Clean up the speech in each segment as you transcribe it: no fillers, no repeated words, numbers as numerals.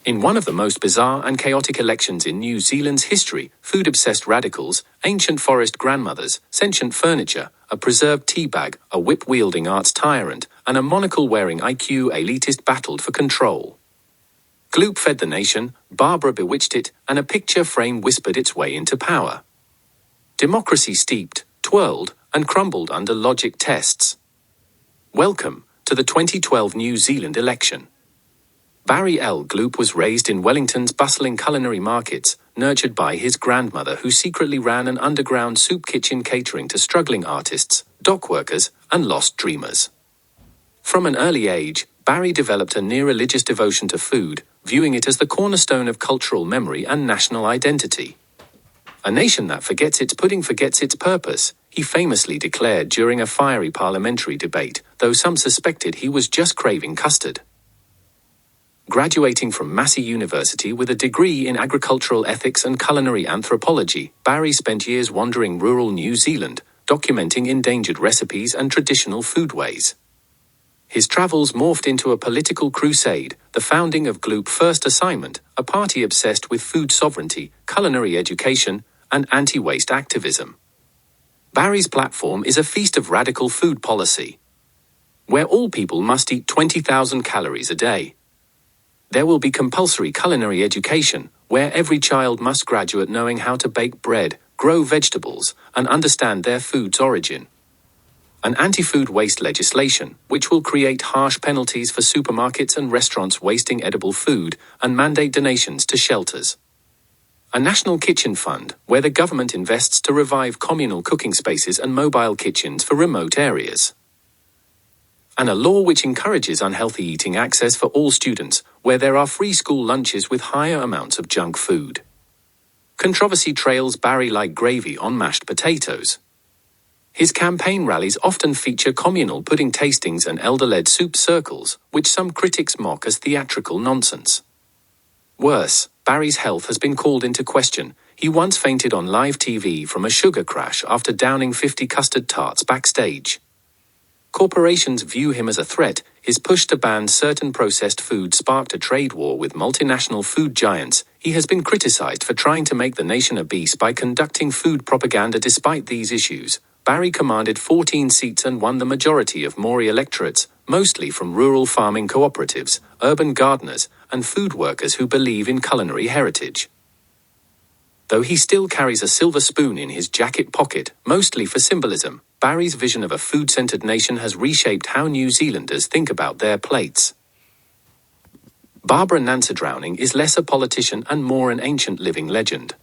In one of the most bizarre and chaotic elections in New Zealand's history, food-obsessed radicals, ancient forest grandmothers, sentient furniture, a preserved tea bag, a whip-wielding arts tyrant, and a monocle-wearing IQ elitist battled for control. Gloop fed the nation, Barbara bewitched it, and a picture frame whispered its way into power. Democracy steeped, twirled, and crumbled under logic tests. Welcome to the 2012 New Zealand election. Barry L. Gloop was raised in Wellington's bustling culinary markets, nurtured by his grandmother who secretly ran an underground soup kitchen catering to struggling artists, dock workers, and lost dreamers. From an early age, Barry developed a near-religious devotion to food, viewing it as the cornerstone of cultural memory and national identity. A nation that forgets its pudding forgets its purpose, he famously declared during a fiery parliamentary debate, though some suspected he was just craving custard. Graduating from Massey University with a degree in agricultural ethics and culinary anthropology, Barry spent years wandering rural New Zealand, documenting endangered recipes and traditional foodways. His travels morphed into a political crusade, the founding of Gloop First Assignment, a party obsessed with food sovereignty, culinary education, and anti-waste activism. Barry's platform is a feast of radical food policy, where all people must eat 20,000 calories a day. There will be compulsory culinary education, where every child must graduate knowing how to bake bread, grow vegetables, and understand their food's origin. An anti-food waste legislation, which will create harsh penalties for supermarkets and restaurants wasting edible food, and mandate donations to shelters. A national kitchen fund, where the government invests to revive communal cooking spaces and mobile kitchens for remote areas. And a law which encourages unhealthy eating access for all students, where there are free school lunches with higher amounts of junk food. Controversy trails Barry like gravy on mashed potatoes. His campaign rallies often feature communal pudding tastings and elder-led soup circles, which some critics mock as theatrical nonsense. Worse, Barry's health has been called into question. He once fainted on live TV from a sugar crash after downing 50 custard tarts backstage. Corporations view him as a threat. His push to ban certain processed food sparked a trade war with multinational food giants. He has been criticized for trying to make the nation obese by conducting food propaganda. Despite these issues, Barry commanded 14 seats and won the majority of Maori electorates, mostly from rural farming cooperatives, urban gardeners, and food workers who believe in culinary heritage. Though he still carries a silver spoon in his jacket pocket, mostly for symbolism, Barry's vision of a food-centered nation has reshaped how New Zealanders think about their plates. Barbara Nantza-Drowning is less a politician and more an ancient living legend.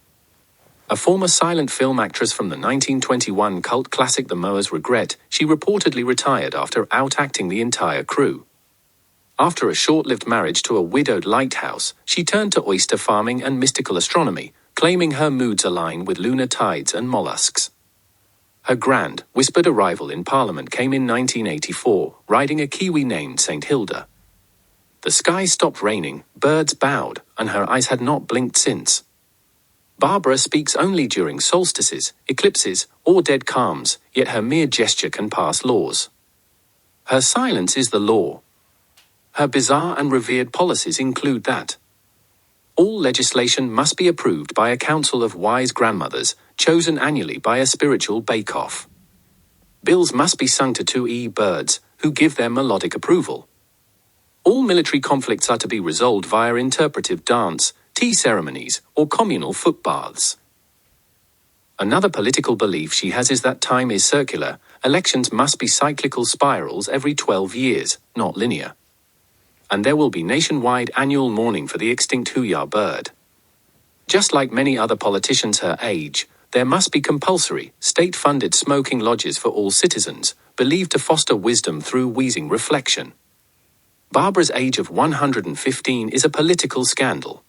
A former silent film actress from the 1921 cult classic The Moa's Regret, she reportedly retired after out-acting the entire crew. After a short-lived marriage to a widowed lighthouse, she turned to oyster farming and mystical astronomy, claiming her moods align with lunar tides and mollusks. Her grand, whispered arrival in Parliament came in 1984, riding a Kiwi named St. Hilda. The sky stopped raining, birds bowed, and her eyes had not blinked since. Barbara speaks only during solstices, eclipses, or dead calms, yet her mere gesture can pass laws. Her silence is the law. Her bizarre and revered policies include that all legislation must be approved by a council of wise grandmothers, chosen annually by a spiritual bake-off. Bills must be sung to 2 birds, who give their melodic approval. All military conflicts are to be resolved via interpretive dance, tea ceremonies, or communal foot baths. Another political belief she has is that time is circular. Elections must be cyclical spirals every 12 years, not linear. And there will be nationwide annual mourning for the extinct Huia bird. Just like many other politicians her age, there must be compulsory, state-funded smoking lodges for all citizens, believed to foster wisdom through wheezing reflection. Barbara's age of 115 is a political scandal.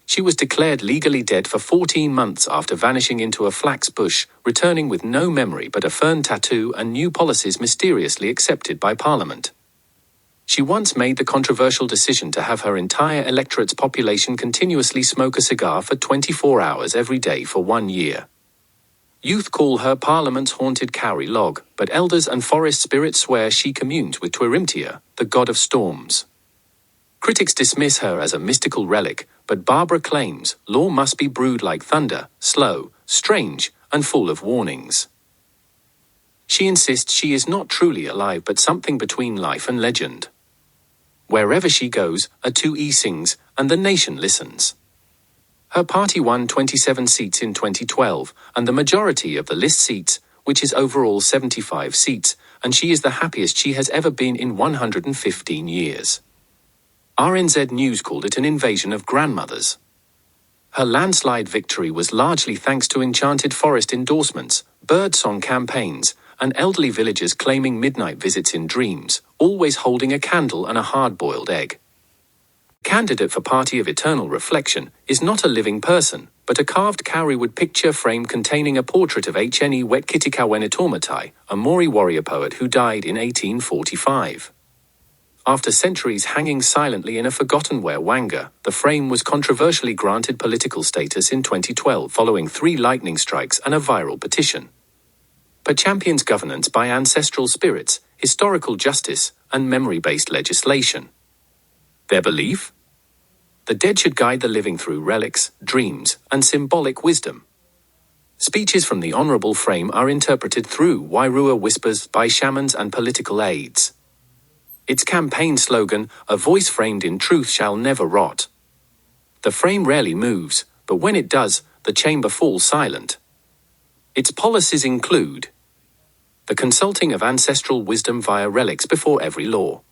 She was declared legally dead for 14 months after vanishing into a flax bush, returning with no memory but a fern tattoo and new policies mysteriously accepted by Parliament. She once made the controversial decision to have her entire electorate's population continuously smoke a cigar for 24 hours every day for 1 year. Youth call her Parliament's haunted Kauri log, but elders and forest spirits swear she communes with Twirimtia, the god of storms. Critics dismiss her as a mystical relic, but Barbara claims lore must be brewed like thunder, slow, strange, and full of warnings. She insists she is not truly alive but something between life and legend. Wherever she goes, a 2E sings, and the nation listens. Her party won 27 seats in 2012, and the majority of the list seats, which is overall 75 seats, and she is the happiest she has ever been in 115 years. RNZ News called it an invasion of grandmothers. Her landslide victory was largely thanks to enchanted forest endorsements, birdsong campaigns, and elderly villagers claiming midnight visits in dreams, always holding a candle and a hard-boiled egg. Candidate for Party of Eternal Reflection is not a living person, but a carved Kauriwood picture frame containing a portrait of Hne Wetkitikawenitormatai, a Maori warrior poet who died in 1845. After centuries hanging silently in a forgotten Wanga, the frame was controversially granted political status in 2012 following 3 lightning strikes and a viral petition. But champions governance by ancestral spirits, historical justice, and memory-based legislation. Their belief? The dead should guide the living through relics, dreams, and symbolic wisdom. Speeches from the honourable frame are interpreted through Wairua whispers by shamans and political aides. Its campaign slogan, "A voice framed in truth shall never rot." The frame rarely moves, but when it does, the chamber falls silent. Its policies include the consulting of ancestral wisdom via relics before every law,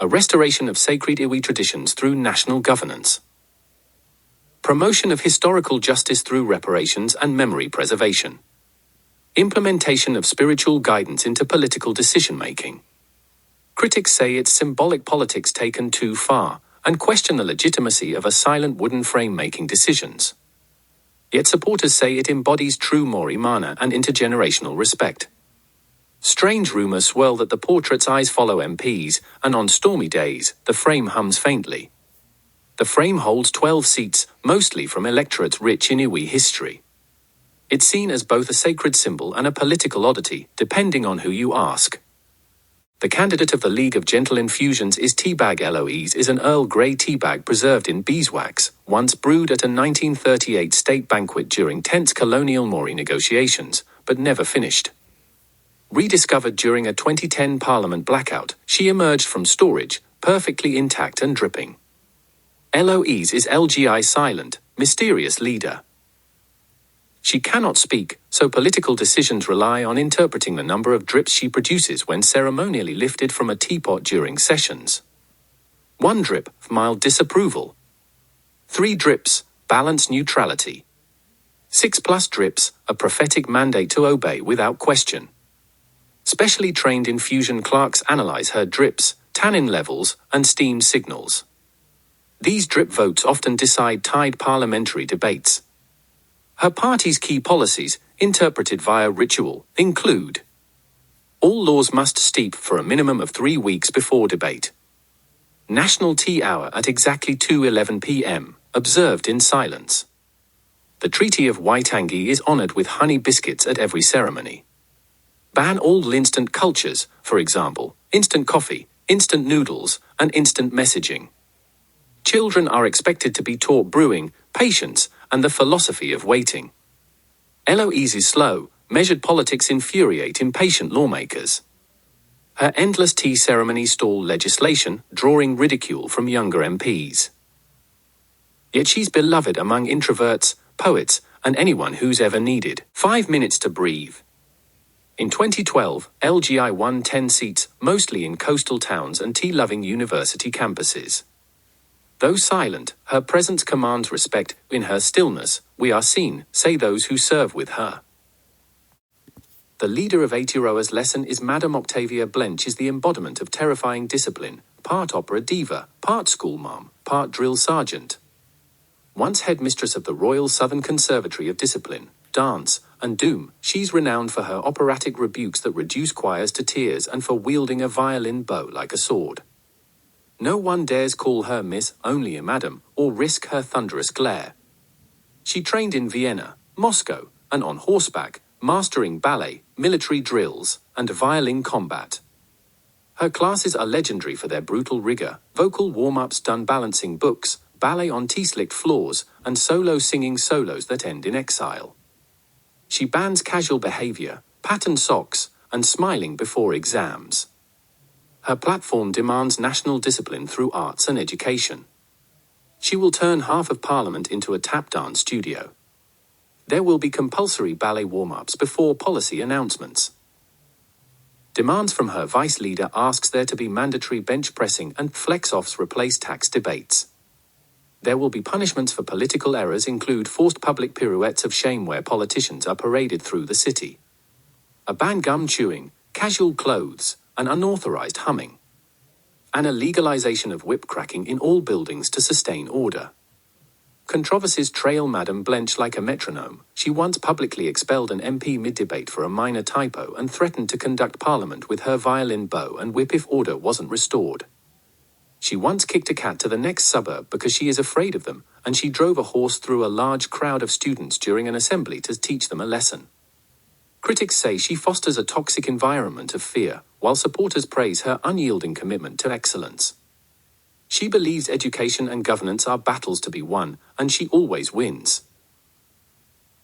a restoration of sacred iwi traditions through national governance, promotion of historical justice through reparations and memory preservation, implementation of spiritual guidance into political decision-making. Critics say it's symbolic politics taken too far, and question the legitimacy of a silent wooden frame making decisions. Yet supporters say it embodies true Maori mana and intergenerational respect. Strange rumours swirl that the portrait's eyes follow MPs, and on stormy days, the frame hums faintly. The frame holds 12 seats, mostly from electorates rich in iwi history. It's seen as both a sacred symbol and a political oddity, depending on who you ask. The candidate of the League of Gentle Infusions is Teabag Eloise is an Earl Grey teabag preserved in beeswax, once brewed at a 1938 state banquet during tense colonial Maori negotiations, but never finished. Rediscovered during a 2010 Parliament blackout, she emerged from storage, perfectly intact and dripping. Eloise is LGI silent, mysterious leader. She cannot speak, so political decisions rely on interpreting the number of drips she produces when ceremonially lifted from a teapot during sessions. 1 drip, mild disapproval. 3 drips, balance neutrality. 6+ drips, a prophetic mandate to obey without question. Specially trained infusion clerks analyze her drips, tannin levels, and steam signals. These drip votes often decide tied parliamentary debates. Her party's key policies, interpreted via ritual, include: all laws must steep for a minimum of 3 weeks before debate. National Tea Hour at exactly 2:11 p.m, observed in silence. The Treaty of Waitangi is honoured with honey biscuits at every ceremony. Ban all instant cultures, for example, instant coffee, instant noodles, and instant messaging. Children are expected to be taught brewing, patience, and the philosophy of waiting. Eloise's slow, measured politics infuriate impatient lawmakers. Her endless tea ceremonies stall legislation, drawing ridicule from younger MPs. Yet she's beloved among introverts, poets, and anyone who's ever needed 5 minutes to breathe. In 2012, LGI won 10 seats, mostly in coastal towns and tea-loving university campuses. Though silent, her presence commands respect. In her stillness, we are seen, say those who serve with her. The leader of Aotearoa's lesson is Madam Octavia Blench is the embodiment of terrifying discipline, part opera diva, part schoolma'am, part drill sergeant. Once headmistress of the Royal Southern Conservatory of Discipline, Dance, and Doom, she's renowned for her operatic rebukes that reduce choirs to tears and for wielding a violin bow like a sword. No one dares call her Miss, only a Madam, or risk her thunderous glare. She trained in Vienna, Moscow, and on horseback, mastering ballet, military drills, and violin combat. Her classes are legendary for their brutal rigor, vocal warm-ups done balancing books, ballet on tea-slicked floors, and solo singing solos that end in exile. She bans casual behavior, patterned socks, and smiling before exams. Her platform demands national discipline through arts and education. She will turn half of Parliament into a tap dance studio. There will be compulsory ballet warm-ups before policy announcements. Demands from her vice leader asks there to be mandatory bench pressing and flex-offs replace tax debates. There will be punishments for political errors include forced public pirouettes of shame where politicians are paraded through the city. A ban gum chewing, casual clothes, and unauthorized humming. And a legalization of whip cracking in all buildings to sustain order. Controversies trail Madam Blench like a metronome. She once publicly expelled an MP mid-debate for a minor typo and threatened to conduct Parliament with her violin bow and whip if order wasn't restored. She once kicked a cat to the next suburb because she is afraid of them, and she drove a horse through a large crowd of students during an assembly to teach them a lesson. Critics say she fosters a toxic environment of fear, while supporters praise her unyielding commitment to excellence. She believes education and governance are battles to be won, and she always wins.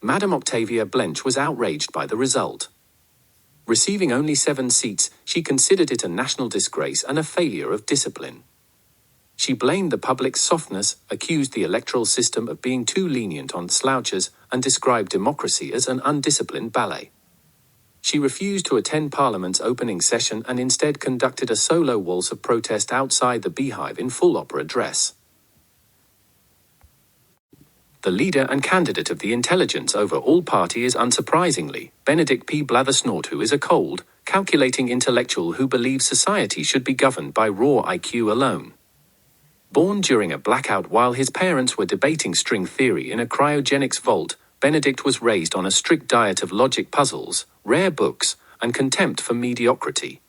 Madam Octavia Blench was outraged by the result. Receiving only 7 seats, she considered it a national disgrace and a failure of discipline. She blamed the public's softness, accused the electoral system of being too lenient on slouchers, and described democracy as an undisciplined ballet. She refused to attend Parliament's opening session and instead conducted a solo waltz of protest outside the Beehive in full opera dress. The leader and candidate of the intelligence over all party is unsurprisingly Benedict P. Blathersnort, who is a cold, calculating intellectual who believes society should be governed by raw IQ alone. Born during a blackout while his parents were debating string theory in a cryogenics vault, Benedict was raised on a strict diet of logic puzzles, rare books, and contempt for mediocrity.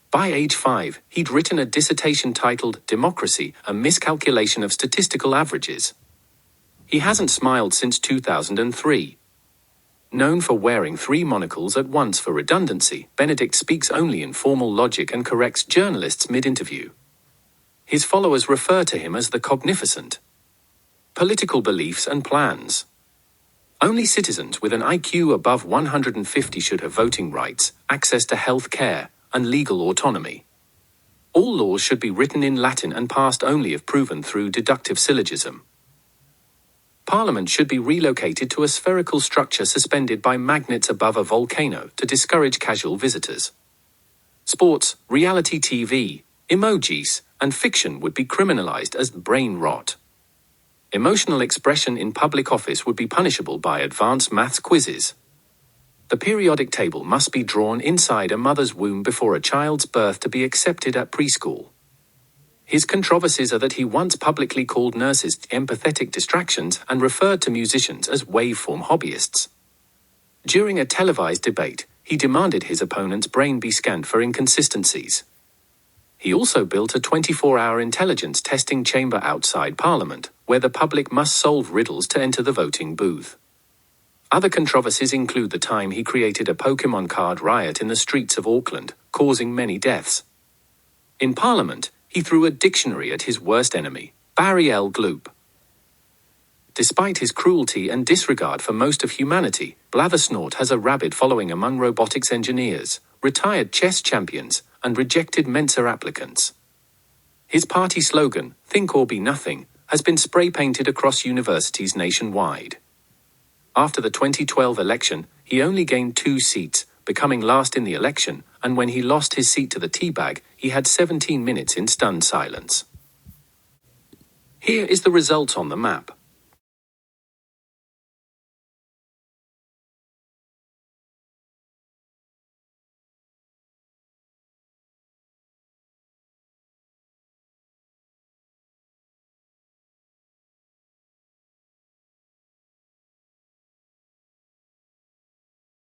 By age 5, he'd written a dissertation titled Democracy, a Miscalculation of Statistical Averages. He hasn't smiled since 2003. Known for wearing 3 monocles at once for redundancy, Benedict speaks only in formal logic and corrects journalists mid-interview. His followers refer to him as the Cognificent. Political beliefs and plans. Only citizens with an IQ above 150 should have voting rights, access to health care, and legal autonomy. All laws should be written in Latin and passed only if proven through deductive syllogism. Parliament should be relocated to a spherical structure suspended by magnets above a volcano to discourage casual visitors. Sports, reality TV, emojis, and fiction would be criminalized as brain rot. Emotional expression in public office would be punishable by advanced maths quizzes. The periodic table must be drawn inside a mother's womb before a child's birth to be accepted at preschool. His controversies are that he once publicly called nurses empathetic distractions and referred to musicians as waveform hobbyists. During a televised debate, he demanded his opponent's brain be scanned for inconsistencies. He also built a 24-hour intelligence testing chamber outside Parliament, where the public must solve riddles to enter the voting booth. Other controversies include the time he created a Pokemon card riot in the streets of Auckland, causing many deaths. In Parliament, he threw a dictionary at his worst enemy, Barry L. Gloop. Despite his cruelty and disregard for most of humanity, Blathersnort has a rabid following among robotics engineers, retired chess champions, and rejected Mensa applicants. His party slogan, "Think or Be Nothing," has been spray-painted across universities nationwide. After the 2012 election, he only gained 2 seats, becoming last in the election, and when he lost his seat to the teabag, he had 17 minutes in stunned silence. Here is the result on the map.